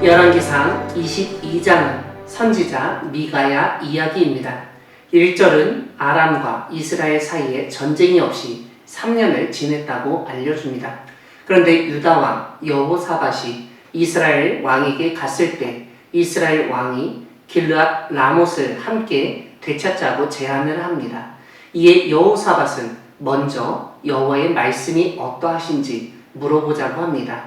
열왕기상 22장은 선지자 미가야 이야기입니다. 1절은 아람과 이스라엘 사이에 전쟁이 없이 3년을 지냈다고 알려줍니다. 그런데 유다왕 여호사밧이 이스라엘 왕에게 갔을 때 이스라엘 왕이 길르앗 라못을 함께 되찾자고 제안을 합니다. 이에 여호사밧은 먼저 여호와의 말씀이 어떠하신지 물어보자고 합니다.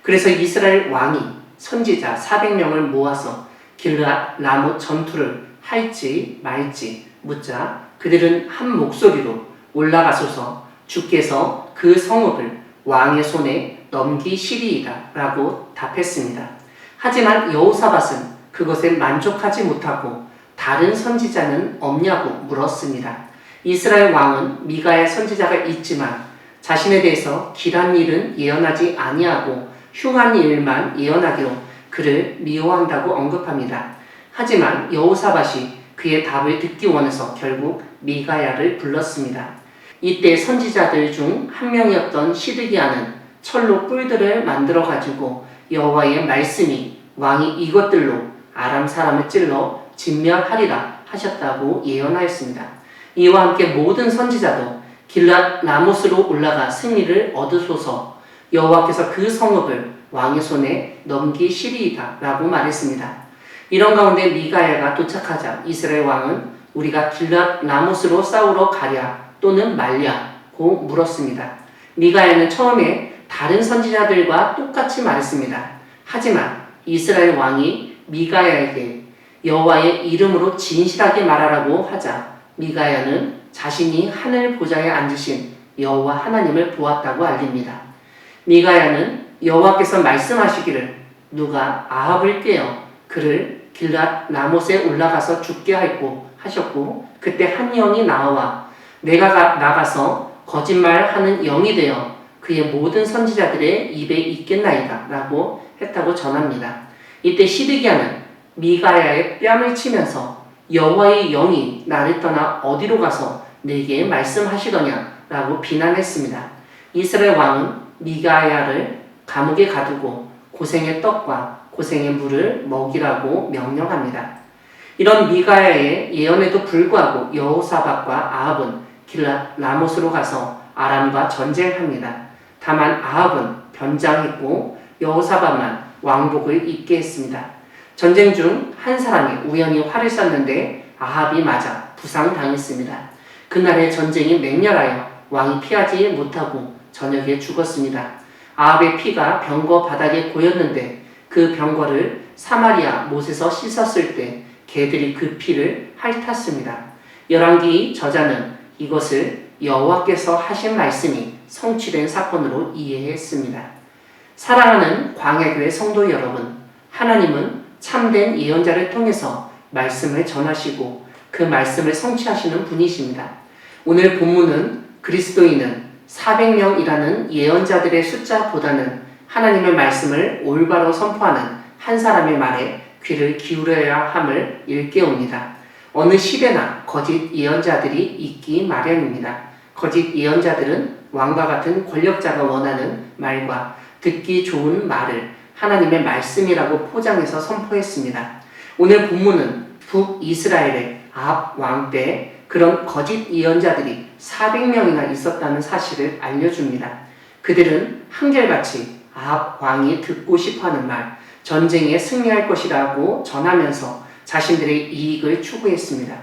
그래서 이스라엘 왕이 선지자 400명을 모아서 길르앗 라못 전투를 할지 말지 묻자 그들은 한 목소리로 올라가소서 주께서 그 성읍을 왕의 손에 넘기시리이다 라고 답했습니다. 하지만 여호사밧은 그것에 만족하지 못하고 다른 선지자는 없냐고 물었습니다. 이스라엘 왕은 미가야 선지자가 있지만 자신에 대해서 길한 일은 예언하지 아니하고 흉한 일만 예언하기로 그를 미워한다고 언급합니다. 하지만 여호사밧이 그의 답을 듣기 원해서 결국 미가야를 불렀습니다. 이때 선지자들 중 한 명이었던 시드기야는 철로 뿔들을 만들어 가지고 여호와의 말씀이 왕이 이것들로 아람 사람을 찔러 진멸하리라 하셨다고 예언하였습니다. 이와 함께 모든 선지자도 길르앗 라못으로 올라가 승리를 얻으소서 여호와께서 그 성읍을 왕의 손에 넘기시리이다 라고 말했습니다. 이런 가운데 미가야가 도착하자 이스라엘 왕은 우리가 길르앗 라못으로 싸우러 가랴 또는 말랴고 물었습니다. 미가야는 처음에 다른 선지자들과 똑같이 말했습니다. 하지만 이스라엘 왕이 미가야에게 여호와의 이름으로 진실하게 말하라고 하자 미가야는 자신이 하늘 보좌에 앉으신 여호와 하나님을 보았다고 알립니다. 미가야는 여호와께서 말씀하시기를 누가 아합을 깨어 그를 길르앗 라못에 올라가서 죽게 할고 하셨고 그때 한 영이 나와 내가 나가서 거짓말하는 영이 되어 그의 모든 선지자들의 입에 있겠나이다 라고 했다고 전합니다. 이때 시드기야는 미가야의 뺨을 치면서 여호와의 영이 나를 떠나 어디로 가서 내게 말씀하시더냐 라고 비난했습니다. 이스라엘 왕은 미가야를 감옥에 가두고 고생의 떡과 고생의 물을 먹이라고 명령합니다. 이런 미가야의 예언에도 불구하고 여호사밧과 아합은 길르앗 라못으로 가서 아람과 전쟁합니다. 다만 아합은 변장했고 여호사밧만 왕복을 입게 했습니다. 전쟁 중 한 사람이 우연히 활을 쐈는데 아합이 맞아 부상당했습니다. 그날의 전쟁이 맹렬하여 왕이 피하지 못하고 저녁에 죽었습니다. 아합의 피가 병거 바닥에 고였는데 그 병거를 사마리아 못에서 씻었을 때 개들이 그 피를 핥았습니다. 열왕기 저자는 이것을 여호와께서 하신 말씀이 성취된 사건으로 이해했습니다. 사랑하는 광야교회 성도 여러분, 하나님은 참된 예언자를 통해서 말씀을 전하시고 그 말씀을 성취하시는 분이십니다. 오늘 본문은 그리스도인은 400명이라는 예언자들의 숫자보다는 하나님의 말씀을 올바로 선포하는 한 사람의 말에 귀를 기울여야 함을 일깨웁니다. 어느 시대나 거짓 예언자들이 있기 마련입니다. 거짓 예언자들은 왕과 같은 권력자가 원하는 말과 듣기 좋은 말을 하나님의 말씀이라고 포장해서 선포했습니다. 오늘 본문은 북이스라엘의 아합 왕 때 그런 거짓 예언자들이 400명이나 있었다는 사실을 알려줍니다. 그들은 한결같이 아합 왕이 듣고 싶어하는 말, 전쟁에 승리할 것이라고 전하면서 자신들의 이익을 추구했습니다.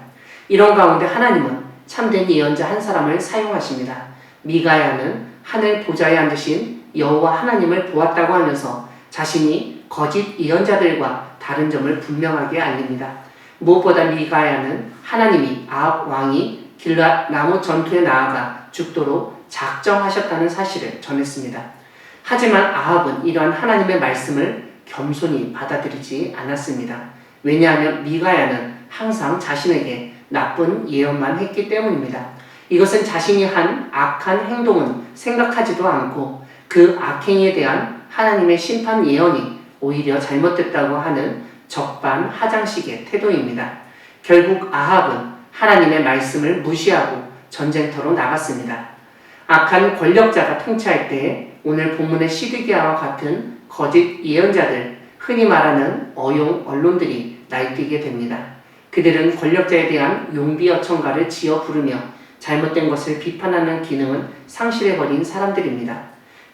이런 가운데 하나님은 참된 예언자 한 사람을 사용하십니다. 미가야는 하늘 보좌에 앉으신 여호와 하나님을 보았다고 하면서 자신이 거짓 예언자들과 다른 점을 분명하게 알립니다. 무엇보다 미가야는 하나님이 아합 왕이 길르앗 라못 전투에 나아가 죽도록 작정하셨다는 사실을 전했습니다. 하지만 아합은 이러한 하나님의 말씀을 겸손히 받아들이지 않았습니다. 왜냐하면 미가야는 항상 자신에게 나쁜 예언만 했기 때문입니다. 이것은 자신이 한 악한 행동은 생각하지도 않고 그 악행에 대한 하나님의 심판 예언이 오히려 잘못됐다고 하는 적반하장식의 태도입니다. 결국 아합은 하나님의 말씀을 무시하고 전쟁터로 나갔습니다. 악한 권력자가 통치할 때 오늘 본문의 시드기야와 같은 거짓 예언자들 흔히 말하는 어용 언론들이 날뛰게 됩니다. 그들은 권력자에 대한 용비어천가를 지어 부르며 잘못된 것을 비판하는 기능은 상실해버린 사람들입니다.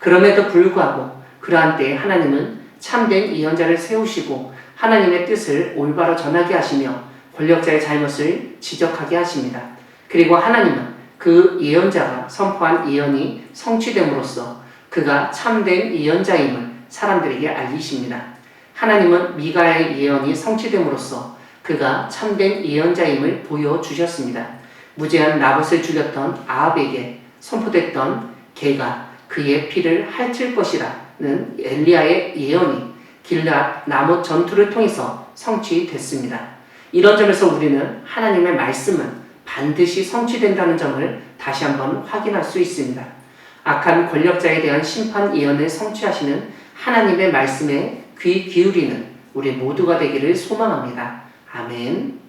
그럼에도 불구하고 그러한 때에 하나님은 참된 예언자를 세우시고 하나님의 뜻을 올바로 전하게 하시며 권력자의 잘못을 지적하게 하십니다. 그리고 하나님은 그 예언자가 선포한 예언이 성취됨으로써 그가 참된 예언자임을 사람들에게 알리십니다. 하나님은 미가야의 예언이 성취됨으로써 그가 참된 예언자임을 보여주셨습니다. 무죄한 나봇을 죽였던 아합에게 선포됐던 개가 그의 피를 핥을 것이라는 엘리야의 예언이 길앗 나못 전투를 통해서 성취됐습니다. 이런 점에서 우리는 하나님의 말씀은 반드시 성취된다는 점을 다시 한번 확인할 수 있습니다. 악한 권력자에 대한 심판 예언을 성취하시는 하나님의 말씀에 귀 기울이는 우리 모두가 되기를 소망합니다. 아멘.